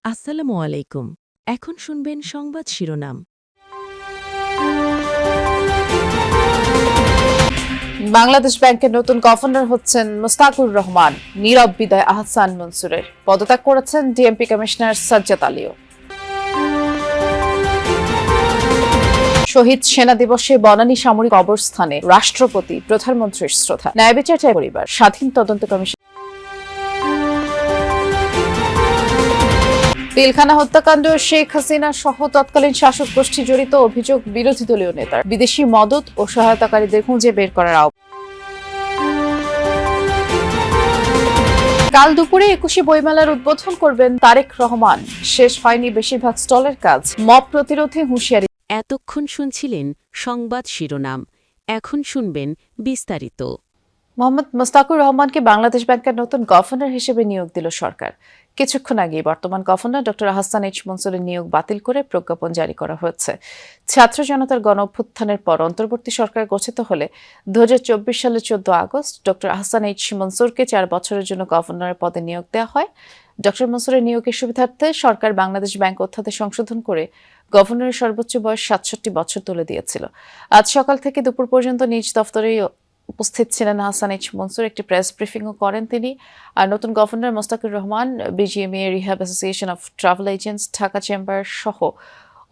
আসসালামু আলাইকুম। এখন শুনবেন সংবাদ শিরোনাম। বাংলাদেশ ব্যাংকের নতুন গভর্নর হচ্ছেন মুস্তাকুর রহমান। নীরব বিদায় আহসান মনসুরের। পদত্যাগ করেছেন ডিএমপি কমিশনার সাজ্জাদ আলীও। শহীদ সেনা দিবসে বনানী সামরিক অবস্থানে রাষ্ট্রপতি প্রধানমন্ত্রীর শ্রদ্ধা। ন্যায় বিচার চায় পরিবার। স্বাধীন তদন্ত কমিশন। পিলখানা হত্যাকাণ্ড শেখ হাসিনা সহ তৎকালীন শাসক গোষ্ঠী জড়িত অভিযোগ বিরোধী দলীয় নেতার। বিদেশি মদত ও সহায়তাকারীদের খুঁজে বের করার আহ্বান। কাল দুপুরে ২১শে বইমেলার উদ্বোধন করবেন তারেক রহমান। শেষ হয়নি বেশিরভাগ স্টলের কাজ। মব প্রতিরোধে হুঁশিয়ারি। এতক্ষণ শুনছিলেন সংবাদ শিরোনাম। এখন শুনবেন বিস্তারিত। মোহাম্মদ মুস্তাকুর রহমানকে বাংলাদেশ ব্যাংকের নতুন গভর্নর হিসেবে নিয়োগ দিল সরকার। কিছুক্ষণ আগে বর্তমান গভর্নর ডক্টর আহসান এইচ মনসুরের নিয়োগ বাতিল করে প্রজ্ঞাপন জারি করা হয়েছে। ছাত্র জনতার গণ অভ্যুত্থানের পর অন্তর্বর্তী সরকার গঠিত হলে ২০২৪ সালের ১৪ আগস্ট ডক্টর আহসান এইচ মনসুরকে ৪ বছরের জন্য গভর্নরের পদে নিয়োগ দেওয়া হয়। ডক্টর মনসুরের নিয়োগের সুবিধার্থে সরকার বাংলাদেশ ব্যাংক অধ্যাদেশ সংশোধন করে গভর্নরের সর্বোচ্চ বয়স ৬৭ বছর তুলে দিয়েছিল। আজ সকাল থেকে দুপুর পর্যন্ত নিজ দফতরে উপস্থিত ছিলেন আহসান এইচ মনসুর। একটি প্রেস ব্রিফিংও করেন তিনি। আর নতুন governor Mustakur Rahman BGMEA, REHAB association of travel agents, Dhaka chamber সহ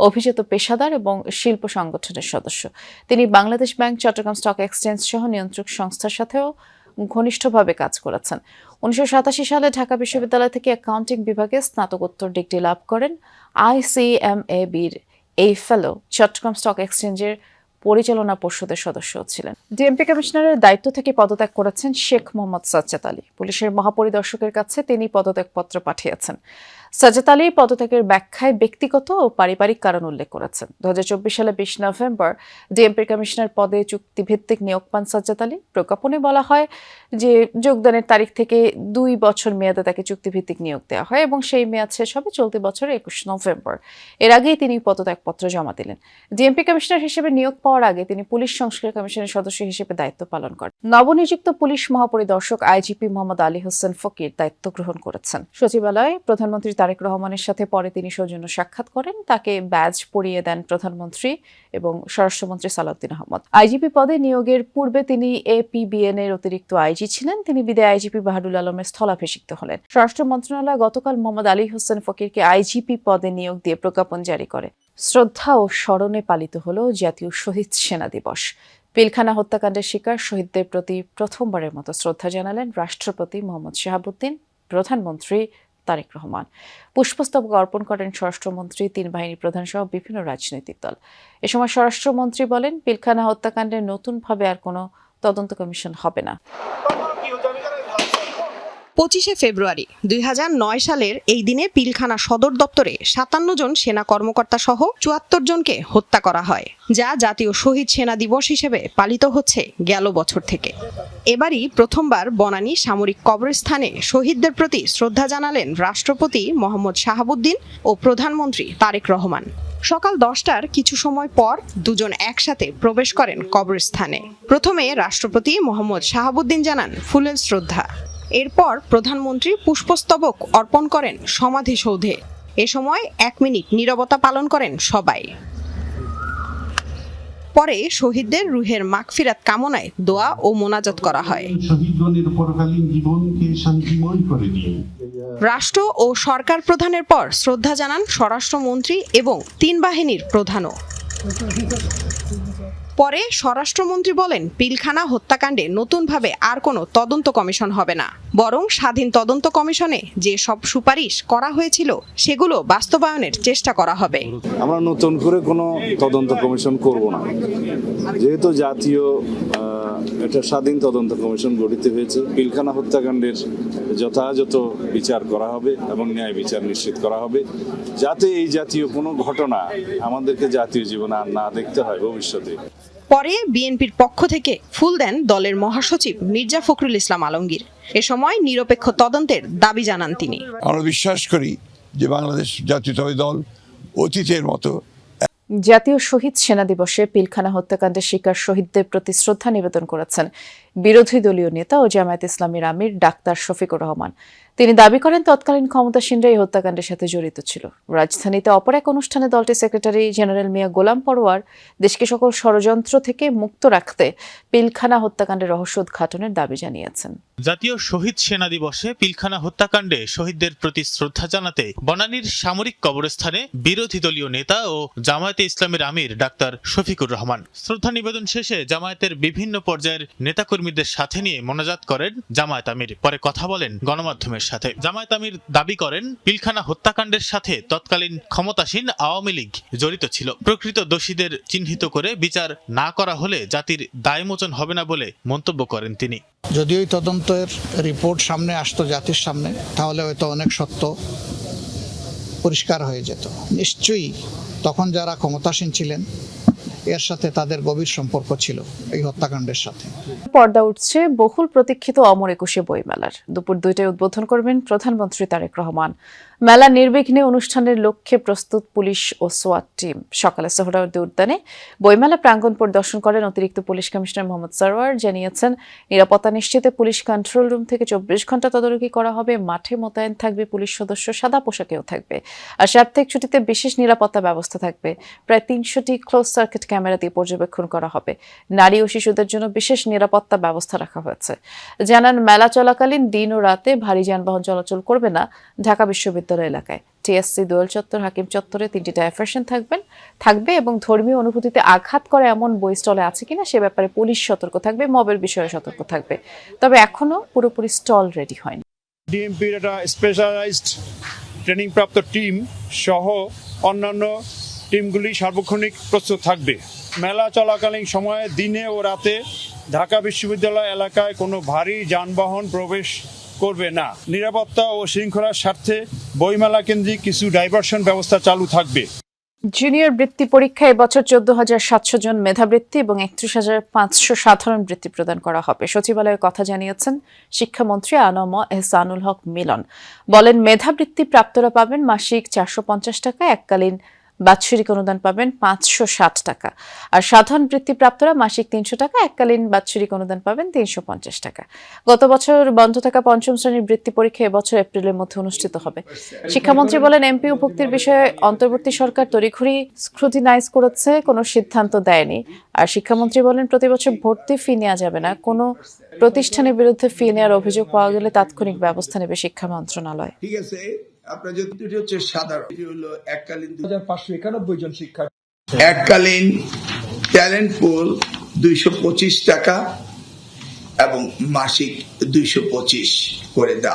অভিজাত পেশাদার এবং শিল্প সংগঠনের সদস্য। তিনি Bangladesh bank, Chittagong stock exchange সহ নিয়ন্ত্রক সংস্থার সাথেও ঘনিষ্ঠভাবে কাজ করেছেন। ১৯৮৭ সালে ঢাকা বিশ্ববিদ্যালয় থেকে অ্যাকাউন্টিং বিভাগে স্নাতকোত্তর ডিগ্রি লাভ করেন। ICMAB-র এই ফেলো চট্টগ্রাম স্টক এক্সচেঞ্জের পরিচালনা পর্ষদের সদস্য ছিলেন। ডিএমপি কমিশনারের দায়িত্ব থেকে পদত্যাগ করেছেন শেখ মোহাম্মদ সাজ্জাদ আলী। পুলিশের মহাপরিদর্শকের কাছে তিনি পদত্যাগপত্র পাঠিয়েছেন। সাজ্জাদ আলী পদত্যাগের ব্যাখ্যায় ব্যক্তিগত ও পারিবারিক কারণ উল্লেখ করেছেন। ২০২৪ সালে ২০ নভেম্বর ডিএমপি কমিশনার পদে চুক্তিভিত্তিক নিয়োগ পান সাজ্জাদ আলী। প্রজ্ঞাপনে বলা হয় যে যোগদানের তারিখ থেকে ২ বছর মেয়াদে তাকে চুক্তিভিত্তিক নিয়োগ দেওয়া হয় এবং সেই মেয়াদ শেষ হবে চলতি বছরের ২১ নভেম্বর। এর আগেই তিনি পদত্যাগপত্র জমা দিলেন। ডিএমপি কমিশনার হিসেবে নিয়োগ পাওয়ার আগে তিনি পুলিশ সংস্কার কমিশনের সদস্য হিসেবে দায়িত্ব পালন করেন। নবনিযুক্ত পুলিশ মহাপরিদর্শক আইজিপি মোহাম্মদ আলী হোসেন ফকির দায়িত্ব গ্রহণ করেছেন। সচিবালয়ে প্রধানমন্ত্রী তারেক রহমানের সাথে পরে তিনি সৌজন্য সাক্ষাৎ করেন। তাকে ব্যাজ পরিয়ে দেন প্রধানমন্ত্রী এবং স্বরাষ্ট্রমন্ত্রী সালাউদ্দিন আহমদ। আইজিপি পদে নিয়োগের পূর্বে তিনি APBN এর অতিরিক্ত আইজি ছিলেন। তিনি বিদায় আইজিপি বাহাদুল আলমের স্থলাভিষিক্ত হলেন। স্বরাষ্ট্র মন্ত্রণালয় গতকাল মোহাম্মদ আলী হোসেন ফকিরকে আইজিপি পদে নিয়োগ দিয়ে প্রজ্ঞাপন জারি করে। শ্রদ্ধা ও স্মরণে পালিত হল জাতীয় শহীদ সেনা দিবস। পিলখানা হত্যাকাণ্ডের শিকার শহীদদের প্রতি প্রথমবারের মতো শ্রদ্ধা জানালেন রাষ্ট্রপতি মোহাম্মদ শাহাবুদ্দিন, প্রধানমন্ত্রী তারেক রহমান। পুষ্পস্তবক অর্পণ করেন স্বরাষ্ট্রমন্ত্রী, ৩ বাহিনী প্রধান সহ বিভিন্ন রাজনৈতিক দল। এ সময় স্বরাষ্ট্রমন্ত্রী বলেন, পিলখানা হত্যাকাণ্ডের নতুনভাবে আর কোনো তদন্ত কমিশন হবে না। ২৫শে ফেব্রুয়ারি ২০০৯ সালের এই দিনে পিলখানা সদর দপ্তরে ৫৭ জন সেনা কর্মকর্তা সহ ৭৪ জনকে হত্যা করা হয়, যা জাতীয় শহীদ সেনা দিবস হিসেবে পালিত হচ্ছে গেল বছর থেকে। এবারই প্রথমবার বনানী সামরিক কবরস্থানে শহীদদের প্রতি শ্রদ্ধা জানালেন রাষ্ট্রপতি মোহাম্মদ শাহাবুদ্দিন ও প্রধানমন্ত্রী তারেক রহমান। সকাল ১০টার কিছু সময় পর দুজন একসাথে প্রবেশ করেন কবরস্থানে। প্রথমে রাষ্ট্রপতি মোহাম্মদ শাহাবুদ্দিন জানান ফুলের শ্রদ্ধা। এরপর প্রধানমন্ত্রী পুষ্পস্তবক অর্পণ করেন সমাধিসৌধে। এ সময় ১ মিনিট নীরবতা পালন করেন সবাই। পরে শহীদদের রুহের মাগফিরাত কামনায় দোয়া ও মোনাজাত করা হয়। শহীদগণের পরকালীন জীবনকে শান্তিময় করে দিন। রাষ্ট্র ও সরকার প্রধানের পর শ্রদ্ধা জানান স্বরাষ্ট্রমন্ত্রী এবং ৩ বাহিনীর প্রধানও। পরে স্বরাষ্ট্রমন্ত্রী বলেন, পিলখানা হত্যাকাণ্ডে নতুনভাবে আর কোনো তদন্ত কমিশন হবে না, বরং স্বাধীন তদন্ত কমিশনে যে সব সুপারিশ করা হয়েছিল সেগুলো বাস্তবায়নের চেষ্টা করা হবে। আমরা নতুন করে কোনো তদন্ত কমিশন করব না, যেহেতু জাতীয় একটা স্বাধীন তদন্ত কমিশন গঠিত হয়েছে। পিলখানা হত্যাকাণ্ডের যথাযথ বিচার করা হবে এবং ন্যায় বিচার নিশ্চিত করা হবে, যাতে এই জাতীয় কোনো ঘটনা আমাদেরকে জাতীয় জীবনে আর না দেখতে হয় ভবিষ্যতে। পরে বিএনপির পক্ষ থেকে ফুল দেন দলের মহাসচিব মির্জা ফখরুল ইসলাম আলমগীর। এ সময় নিরপেক্ষ তদন্তের দাবি জানান তিনি। আমরা বিশ্বাস করি যে বাংলাদেশ জাতীয়তাবাদী দল অতীতের মতো জাতীয় শহীদ সেনা দিবসে পিলখানা হত্যাকাণ্ডের শিকার শহীদদের প্রতি শ্রদ্ধা নিবেদন করেছেন বিরোধী দলীয় নেতা ও জামায়াত ইসলামীর আমির ডাক্তার শফিকুর রহমান। তিনি দাবি করেন তৎকালীন ক্ষমতাসীনরা এই হত্যাকাণ্ডের সাথে জড়িত ছিল। রাজধানীতে অপর এক অনুষ্ঠানে দলটির সেক্রেটারি জেনারেল মিয়া গোলাম পরোয়ার দেশকে সকল ষড়যন্ত্র থেকে মুক্ত রাখতে পিলখানা হত্যাকাণ্ডের রহস্য উদ্ঘাটনের দাবি জানিয়েছেন। জাতীয় শহীদ সেনা দিবসে পিলখানা হত্যাকাণ্ডে শহীদদের প্রতি শ্রদ্ধা জানাতে বনানীর সামরিক কবরস্থানে বিরোধী দলীয় নেতা ও জামায়াতে ইসলামের আমির ডাক্তার শফিকুর রহমান শ্রদ্ধা নিবেদন শেষে জামায়াতের বিভিন্ন পর্যায়ের নেতাকর্মীদের সাথে নিয়ে মোনাজাত করেন জামায়াত আমির। পরে কথা বলেন গণমাধ্যমের সাথে। জামায়াত আমির দাবি করেন পিলখানা হত্যাকাণ্ডের সাথে তৎকালীন ক্ষমতাসীন আওয়ামী লীগ জড়িত ছিল। প্রকৃত দোষীদের চিহ্নিত করে বিচার না করা হলে জাতির দায়মোচন হবে না বলে মন্তব্য করেন তিনি। যদি ওই তদন্তের রিপোর্ট সামনে আসতো জাতির সামনে, তাহলে হয়তো অনেক সত্য পরিষ্কার হয়ে যেত। নিশ্চয়ই তখন যারা ক্ষমতাসীন ছিলেন এর সাথে তাদের গভীর সম্পর্ক ছিল এই হত্যাকাণ্ডের সাথে। পর্দা উঠছে বহুল প্রতীক্ষিত অমর একুশে বইমেলার। দুপুর 2টায় উদ্বোধন করবেন প্রধানমন্ত্রী তারেক রহমান। মেলা নির্বিঘ্নে অনুষ্ঠানের লক্ষ্যে প্রস্তুত পুলিশ ও সোয়াট টিম। সকালে সোহরাওয়ার্দী উদ্যানে বইমেলা প্রাঙ্গণ পরিদর্শন করেন অতিরিক্ত পুলিশ কমিশনার মোহাম্মদ সরওয়ার। জানিয়েছেন নিরাপত্তা নিশ্চিতে পুলিশ কন্ট্রোল রুম থেকে 24 ঘন্টা তদারকি করা হবে। মাঠে মোতায়েন থাকবে পুলিশ সদস্য, সাদা পোশাকেও থাকবে। আর সাপ্তাহিক ছুটিতে বিশেষ নিরাপত্তা ব্যবস্থা থাকবে। প্রায় 300টি ক্লোজ সার্কিট ক্যামেরা দিয়ে পর্যবেক্ষণ করা হবে। নারী ও শিশুদের জন্য বিশেষ নিরাপত্তা ব্যবস্থা রাখা হয়েছে। জানান মেলা চলাকালীন দিন ও রাতে ভারী যানবাহন চলাচল করবে না ঢাকা বিশ্ববিদ্যালয় এলাকায়। টিএসসি, দোয়েল চত্বর, হাকিম চত্বরে 3টি ডাইভারশন থাকবে এবং ধর্মীয় অনুভূতিতে আঘাত করে এমন বই স্টলে আছে কিনা সে ব্যাপারে পুলিশ সতর্ক থাকবে, মবের বিষয়ে সতর্ক থাকবে। তবে এখনো পুরোপুরি স্টল রেডি হয়নি। ডিএমপির একটা স্পেশালাইজড ট্রেনিং প্রাপ্ত টিম সহ অন্যান্য টিমগুলি সার্বক্ষণিক প্রস্তুত থাকবে। মেলা চলাকালীন সময়ে দিনে ও রাতে ঢাকা বিশ্ববিদ্যালয় এলাকায় কোনো ভারী যানবাহন প্রবেশ করবে না। নিরাপত্তা ও শৃঙ্খলার স্বার্থে বইমেলা কেন্দ্রিক কিছু ডাইভারশন ব্যবস্থা চালু থাকবে। জুনিয়র বৃত্তি পরীক্ষায় এবছর 14,700 জন মেধাবৃত্তি এবং 31,500 সাধারণ বৃত্তি প্রদান করা হবে। সচিবালয়ে কথা জানিয়েছেন শিক্ষামন্ত্রী আনম এহসানুল হক মিলন। বলেন মেধাবৃত্তি প্রাপ্তরা পাবেন মাসিক 450 টাকা, এককালীন বাৎসরিক অনুদান পাবেন 560 টাকা। আর সাধারণ বৃত্তি প্রাপ্তরা মাসিক 300 টাকা, এককালীন বাৎসরিক অনুদান পাবেন 350 টাকা। গত বছর বন্ধ থাকা 5ম শ্রেণীর বৃত্তি পরীক্ষা এবছর এপ্রিলের মধ্যে অনুষ্ঠিত হবে। শিক্ষামন্ত্রী বলেন এমপিও ভুক্তির বিষয়ে অন্তর্বর্তী সরকার তড়িঘড়ি স্ক্রুটিনাইজ করেছে, কোনো সিদ্ধান্ত দেয়নি। আর শিক্ষামন্ত্রী বলেন প্রতি বছর ভর্তি ফি নেওয়া যাবে না। কোনো প্রতিষ্ঠানের বিরুদ্ধে ফি নেওয়ার অভিযোগ পাওয়া গেলে তাৎক্ষণিক ব্যবস্থা নেবে শিক্ষা মন্ত্রণালয়। ঠিক আছে, আপনার যদি হচ্ছে সাধারণ হলো এককালীন 2591 জন শিক্ষার্থী, এককালীন ট্যালেন্ট পুল 225 টাকা এবং মাসিক 225 করে দেওয়া